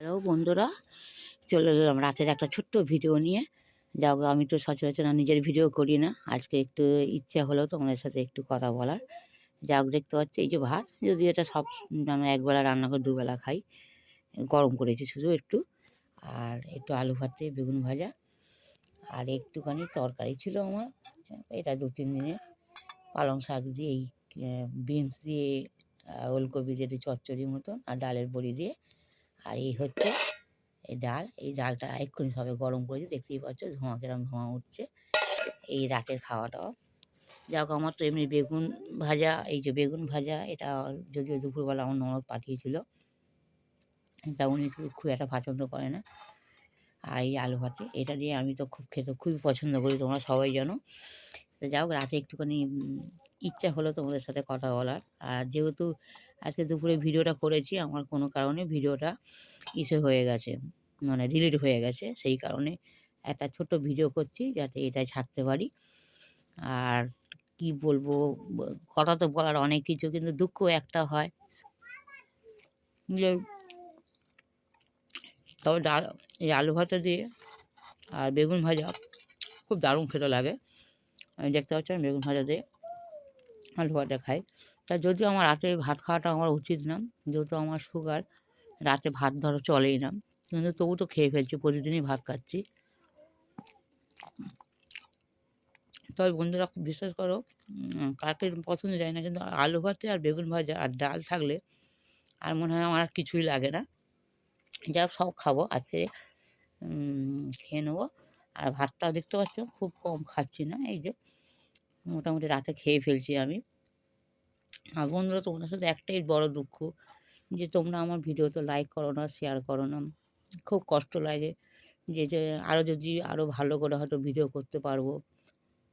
Hello বন্ধুরা, চলে এলাম রাতের একটা ছোট্ট ভিডিও নিয়ে। যাও, আমি তো সচরাচর নিজের ভিডিও করি না, আজকে একটু ইচ্ছা হলো তোমাদের সাথে একটু কথা বলার। যাও, দেখতে পাচ্ছি এই যে ভাত, যদি এটা সব যেন একবেলা রান্না করে দুবেলা খাই, গরম করেছি শুধু একটু, আর একটু আলু ভাতে বেগুন ভাজা, আর একটুখানি তরকারি ছিল আমার, এটা 2-3 দিনের পালং শাক দিয়ে, এই বিনস দিয়ে, ওলকপি দিয়ে একটু চচ্চড়ির মতন, আর ডালের বড়ি দিয়ে। আর এই হচ্ছে এই ডালটা এক্ষুনি সবে গরম করেছি, দেখতেই পাচ্ছ ধোঁয়া কিরম ধোঁয়া উঠছে। এই রাতের খাওয়াটাও যাক, আমার তো এমনি বেগুন ভাজা, এই যে বেগুন ভাজা, এটা যদিও দুপুরবেলা আমার ননদ পাঠিয়েছিল, তা উনি খুব একটা পছন্দ করে না। আর এই আলু ভাতে, এটা দিয়ে আমি তো খেতে খুবই পছন্দ করি, তোমরা সবাই জানো। তো যাই রাতে একটুখানি ইচ্ছা হলো তোমাদের সাথে কথা বলার। আর যেহেতু আজকে দুপুরে ভিডিওটা করেছি, আমার কোনো কারণে ভিডিওটা হয়ে গেছে, মানে ডিলিট হয়ে গেছে, সেই কারণে একটা ছোট্ট ভিডিও করছি যাতে এটা ছাড়তে পারি। আর কি বলবো, কথা তো বলার অনেক কিছু, কিন্তু দুঃখ একটা হয় যে তবে ডাল, এই আলু ভাজা দিয়ে আর বেগুন ভাজা খুব দারুণ খেতে লাগে। আমি দেখতে পাচ্ছি আমি বেগুন ভাজা দিয়ে আলু ভাজা খাই। তা যদিও আমার রাতে ভাত খাওয়াটা আমার উচিত না, যেহেতু আমার সুগার, রাতে ভাত ধরো চলেই না, কিন্তু তবু তো খেয়ে ফেলছি, প্রতিদিনই ভাত খাচ্ছি। তবে বন্ধুরা বিশ্বাস করো, কাকে পছন্দ যায় না, কিন্তু আলু ভাতে আর বেগুন ভাজা আর ডাল থাকলে আর মনে হয় আমার আর কিছুই লাগে না। যা সব খাবো আজকে, খেয়ে নেবো। আর ভাতটাও দেখতে পাচ্ছ খুব কম খাচ্ছি না, এই যে মোটামুটি রাতে খেয়ে ফেলছি আমি। আর বন্ধুরা তোমাদের সাথে একটাই বড় দুঃখ, যে তোমরা আমার ভিডিও তো লাইক করো না, শেয়ার করো না। খুব কষ্ট লাগে যে আরও যদি আরও ভালো করে হয়তো ভিডিও করতে পারবো,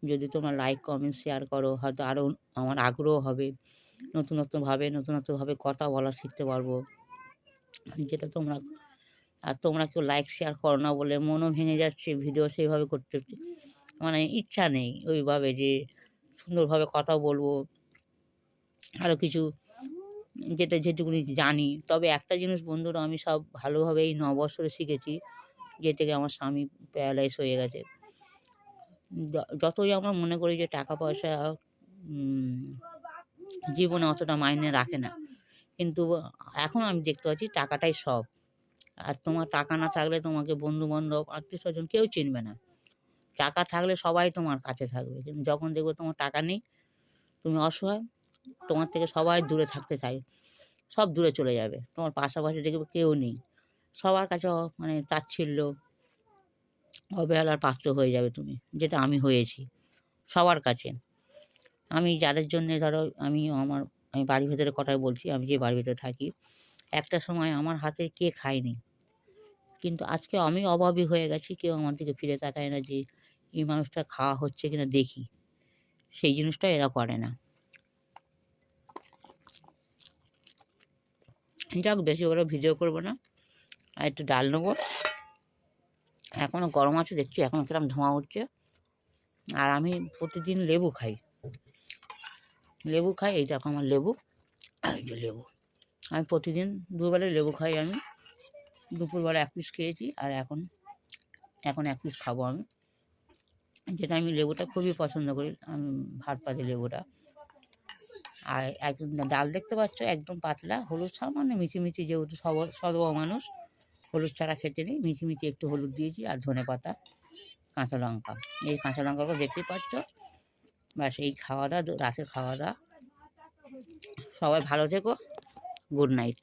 যদি তোমরা লাইক কমেন্ট শেয়ার করো, হয়তো আরও আমার আগ্রহ হবে, নতুনত্বভাবে কথা বলা শিখতে পারবো, যেটা তোমরা, আর তোমরা কেউ লাইক শেয়ার করো না বলে মনও ভেঙে যাচ্ছে, ভিডিও সেইভাবে করতে মানে ইচ্ছা নেই ওইভাবে যে সুন্দরভাবে কথা বলবো, আরও কিছু যেটা যেটুকুনি জানি। তবে একটা জিনিস বন্ধুরা, আমি সব ভালোভাবে এই 9 বছরে শিখেছি, যে থেকে আমার স্বামী প্যারালাইজ হয়ে গেছে। যতই আমরা মনে করি যে টাকা পয়সা জীবনে অতটা মাইনে রাখে না, কিন্তু এখন আমি দেখতে পাচ্ছি টাকাটাই সব। আর তোমার টাকা না থাকলে তোমাকে বন্ধু-বান্ধব, আত্মীয়স্বজন কেউ চিনবে না। টাকা থাকলে সবাই তোমার কাছে থাকবে, কিন্তু যখন দেখবে তোমার টাকা নেই, তুমি অসহায়, তোমার থেকে সবাই দূরে থাকতে চায়, সব দূরে চলে যাবে। তোমার পাশাপাশি দেখবে কেউ নেই। সবার কাছে মানে তাচ্ছিল্য, অবহেলার পাত্র হয়ে যাবে তুমি, যেটা আমি হয়েছি সবার কাছে। আমি যাদের জন্যে ধরো আমি বাড়ির ভেতরে কথাই বলছি, আমি যে বাড়ির ভেতরে থাকি, একটা সময় আমার হাতে কে খায়নি, কিন্তু আজকে আমি অভাবী হয়ে গেছি, কেউ আমার দিকে ফিরে তাকায় না যে এই মানুষটা খাওয়া হচ্ছে কিনা দেখি, সেই জিনিসটা এরা করে না। যাক, বেশি করে ভিডিও করবো না, আর একটু ডাল নেবো। এখনও গরম আছে, দেখছি এখনও কিরম ধোঁয়া উঠছে। আর আমি প্রতিদিন লেবু খাই, এই দেখো আমার লেবু, এই যে লেবু, আমি প্রতিদিন দুবেলা লেবু খাই। আমি দুপুরবেলা 1 পিস খেয়েছি, আর এখন 1 পিস খাবো আমি, যেটা আমি লেবুটা খুবই পছন্দ করি, আমি ভাত পাতি লেবুটা। আর একদম ডাল দেখতে পাচ্ছ একদম পাতলা, হলুদ সামান্য মিচিমিচি, যেহেতু সদবা মানুষ, হলুদ ছাড়া খেতে নেই, মিচিমিচি একটু হলুদ দিয়েছি, আর ধনেপাতা, কাঁচা লঙ্কা, এই কাঁচা লঙ্কাগুলো দেখতেই পাচ্ছ। ব্যাস, এই খাওয়া দাওয়া, রাতের খাওয়া দাওয়া। সবাই ভালো থেকো, গুড নাইট।